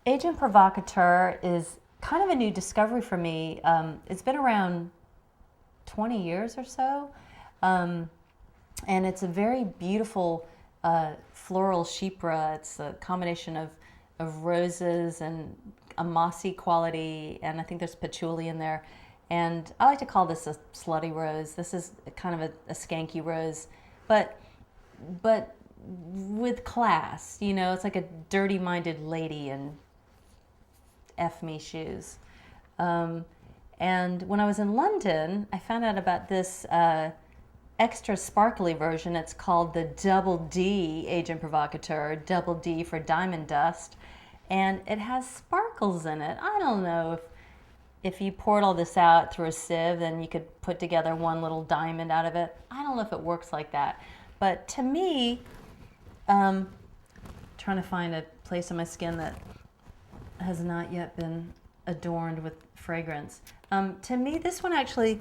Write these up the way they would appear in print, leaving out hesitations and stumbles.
Agent Provocateur is kind of a new discovery for me. It's been around 20 years or so, um, and it's a very beautiful floral chypre. It's a combination of roses and a mossy quality, and I think there's patchouli in there. And I like to call this a slutty rose. This is kind of a skanky rose, but but with class. You know, it's like a dirty-minded lady in F me shoes. Um, and when I was in London, I found out about this extra sparkly version. It's called the Double D Agent Provocateur, Double D for Diamond Dust. And it has sparkles in it. I don't know if you poured all this out through a sieve, then you could put together one little diamond out of it. I don't know if it works like that. But to me, trying to find a place on my skin that has not yet been adorned with fragrance. To me, this one actually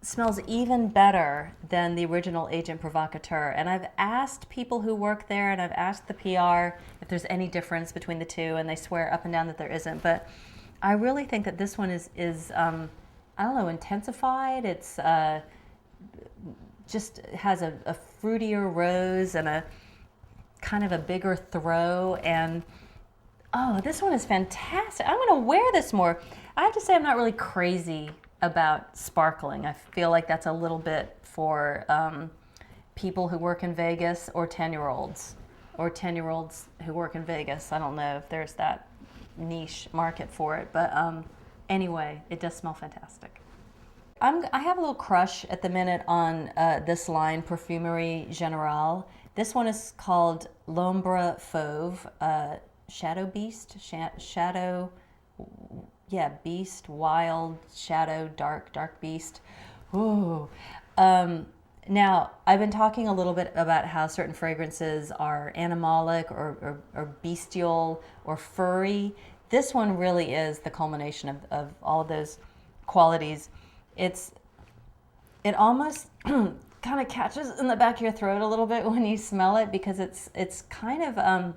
smells even better than the original Agent Provocateur. And I've asked people who work there, and I've asked the PR if there's any difference between the two, and they swear up and down that there isn't. But I really think that this one is I don't know, intensified. It's just has a fruitier rose and a kind of a bigger throw. And oh, this one is fantastic. I'm going to wear this more. I have to say I'm not really crazy about sparkling. I feel like that's a little bit for people who work in Vegas or 10-year-olds who work in Vegas. I don't know if there's that niche market for it, but anyway, it does smell fantastic. I have a little crush at the minute on this line, Parfumerie Generale. This one is called L'Ombre Fauve, Shadow Beast, Shadow, yeah, Beast, Wild, Shadow, Dark Beast. Ooh. Now, I've been talking a little bit about how certain fragrances are animalic or bestial or furry. This one really is the culmination of all of those qualities. It almost kind of catches in the back of your throat a little bit when you smell it, because it's kind of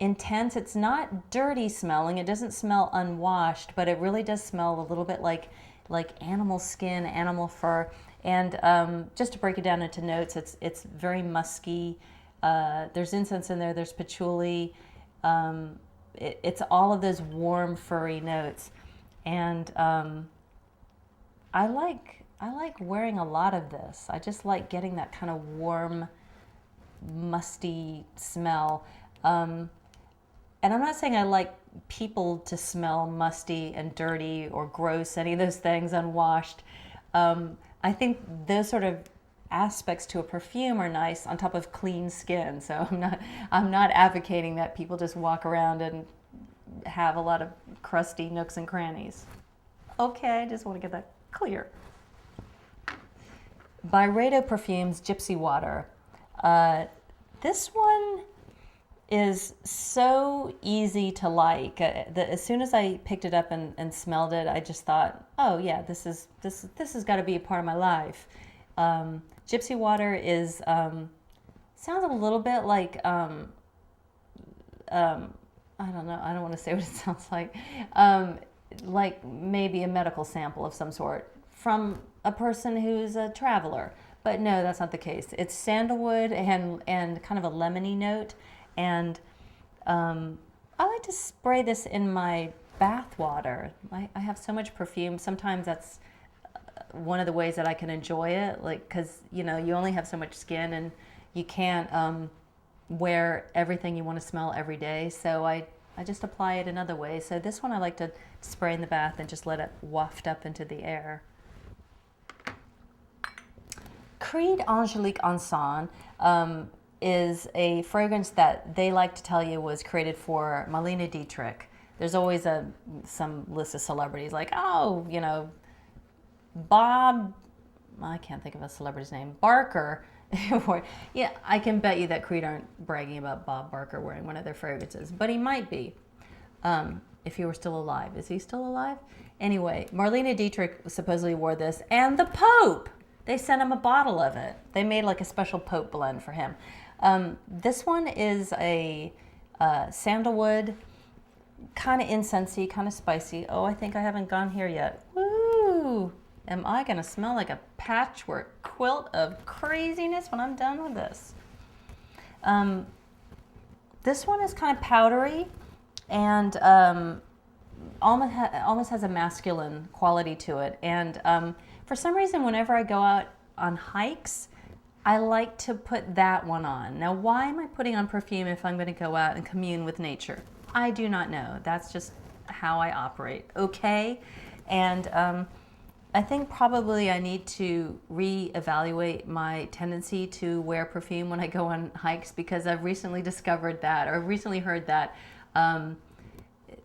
intense. It's not dirty smelling. It doesn't smell unwashed, but it really does smell a little bit like animal skin, animal fur. And just to break it down into notes, it's very musky. There's incense in there. There's patchouli. It's all of those warm, furry notes. And I like wearing a lot of this. I just like getting that kind of warm, musty smell. And I'm not saying I like people to smell musty and dirty or gross, any of those things, unwashed. I think those sort of aspects to a perfume are nice on top of clean skin. So I'm not advocating that people just walk around and have a lot of crusty nooks and crannies. Okay, I just want to get that clear. Byredo Perfumes Gypsy Water. This one is so easy to like. As soon as I picked it up and smelled it, I just thought, oh yeah, this has got to be a part of my life. Gypsy Water is sounds a little bit like I don't know. I don't want to say what it sounds like maybe a medical sample of some sort from a person who's a traveler. But no, that's not the case. It's sandalwood and kind of a lemony note. And I like to spray this in my bath water. I have so much perfume. Sometimes that's one of the ways that I can enjoy it, like, because you only have so much skin and you can't wear everything you want to smell every day. So I just apply it in other ways. So this one I like to spray in the bath and just let it waft up into the air. Creed Angelique Encens is a fragrance that they like to tell you was created for Marlene Dietrich. There's always some list of celebrities like, Bob, I can't think of a celebrity's name, Barker. Yeah, I can bet you that Creed aren't bragging about Bob Barker wearing one of their fragrances, but he might be if he were still alive. Is he still alive? Anyway, Marlene Dietrich supposedly wore this, and the Pope, they sent him a bottle of it. They made like a special Pope blend for him. This one is a sandalwood kind of incensey, kind of spicy. Oh, I think I haven't gone here yet. Woo! Am I gonna smell like a patchwork quilt of craziness when I'm done with this? This one is kind of powdery and almost has a masculine quality to it. And for some reason, whenever I go out on hikes, I like to put that one on. Now, why am I putting on perfume if I'm going to go out and commune with nature? I do not know. That's just how I operate. Okay? And I think probably I need to reevaluate my tendency to wear perfume when I go on hikes, because I've recently discovered that, or recently heard that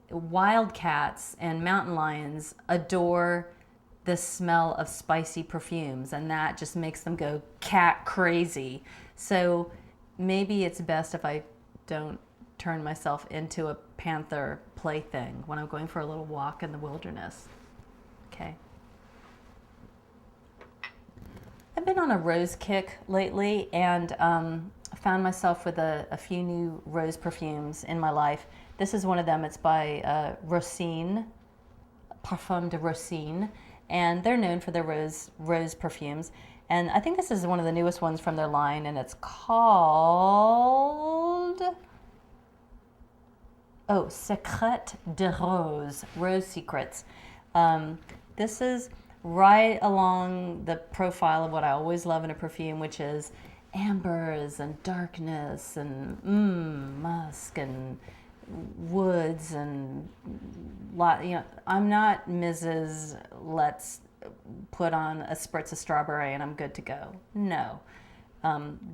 wildcats and mountain lions adore the smell of spicy perfumes, and that just makes them go cat crazy. So maybe it's best if I don't turn myself into a panther plaything when I'm going for a little walk in the wilderness. Okay. I've been on a rose kick lately, and found myself with a few new rose perfumes in my life. This is one of them. It's by Rosine, Parfum de Rosine, and they're known for their rose perfumes. And I think this is one of the newest ones from their line, and it's called Secret de Rose, Rose Secrets. This is right along the profile of what I always love in a perfume, which is ambers and darkness and musk and woods and I'm not Mrs. Let's put on a spritz of strawberry and I'm good to go. No,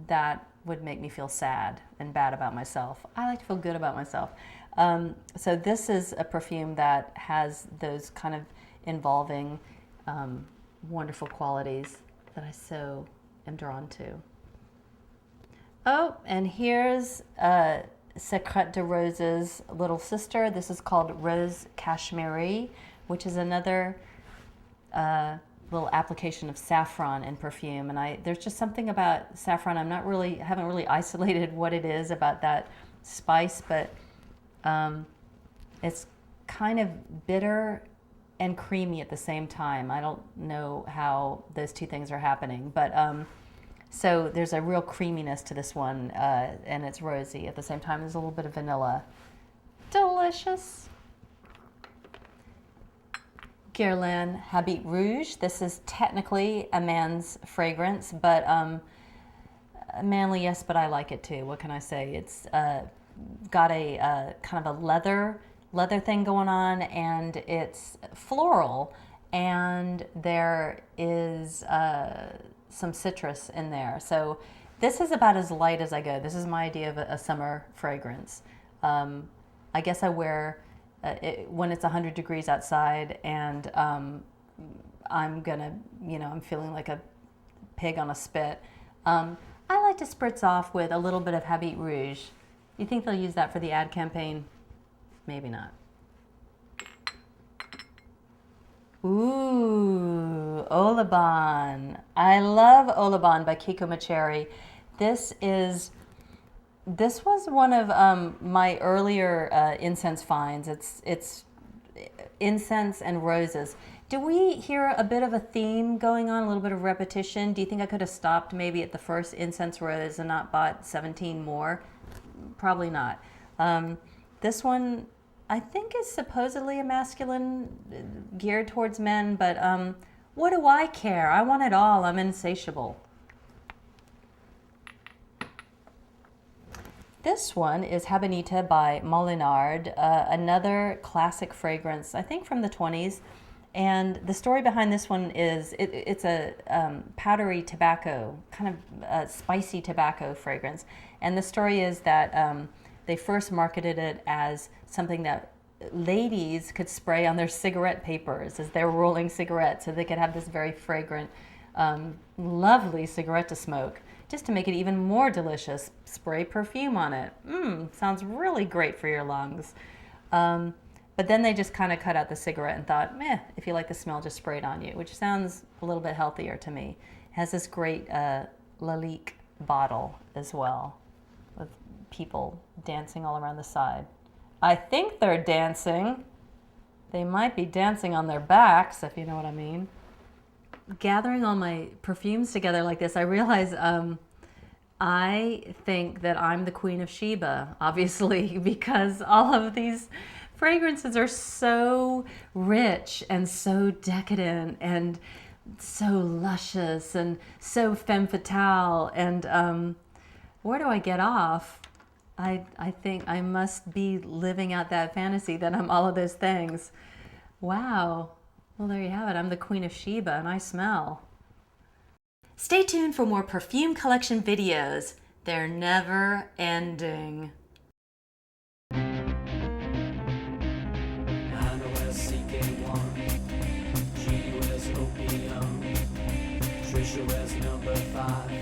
that would make me feel sad and bad about myself. I like to feel good about myself. So this is a perfume that has those kind of involving wonderful qualities that I so am drawn to. Oh, and here's Secret de Rose's little sister. This is called Rose Kashmirie, which is another little application of saffron in perfume. And there's just something about saffron. Haven't really isolated what it is about that spice, but it's kind of bitter and creamy at the same time. I don't know how those two things are happening, but so there's a real creaminess to this one, and it's rosy at the same time. There's a little bit of vanilla. Delicious. Guerlain Habit Rouge. This is technically a man's fragrance, but manly, yes, but I like it too. What can I say? It's got a kind of a leather thing going on, and it's floral, and there is some citrus in there. So this is about as light as I go. This is my idea of a summer fragrance. I guess I wear it when it's 100 degrees outside, and I'm feeling like a pig on a spit. I like to spritz off with a little bit of Habit Rouge. You think they'll use that for the ad campaign? Maybe not. Ooh, Oliban. I love Oliban by Keiko Mecheri. This was one of my earlier incense finds. It's Incense and Roses. Do we hear a bit of a theme going on, a little bit of repetition? Do you think I could have stopped maybe at the first incense rose and not bought 17 more? Probably not. This one, I think, is supposedly a masculine, geared towards men, but what do I care? I want it all. I'm insatiable. This one is Habanita by Molinard, another classic fragrance, I think from the 20s. And the story behind this one is it's a powdery tobacco, kind of spicy tobacco fragrance. And the story is that they first marketed it as something that ladies could spray on their cigarette papers as they're rolling cigarettes, so they could have this very fragrant, lovely cigarette to smoke. Just to make it even more delicious, spray perfume on it. Sounds really great for your lungs. But then they just kind of cut out the cigarette and thought, if you like the smell, just spray it on you, which sounds a little bit healthier to me. It has this great Lalique bottle as well, with people dancing all around the side. I think they're dancing. They might be dancing on their backs, if you know what I mean. Gathering all my perfumes together like this, I realize I think that I'm the Queen of Sheba, obviously, because all of these fragrances are so rich and so decadent and so luscious and so femme fatale. And where do I get off? I think I must be living out that fantasy that I'm all of those things. Wow. Well, there you have it. I'm the Queen of Sheba and I smell. Stay tuned for more perfume collection videos. They're never ending. Trisha wears number 5.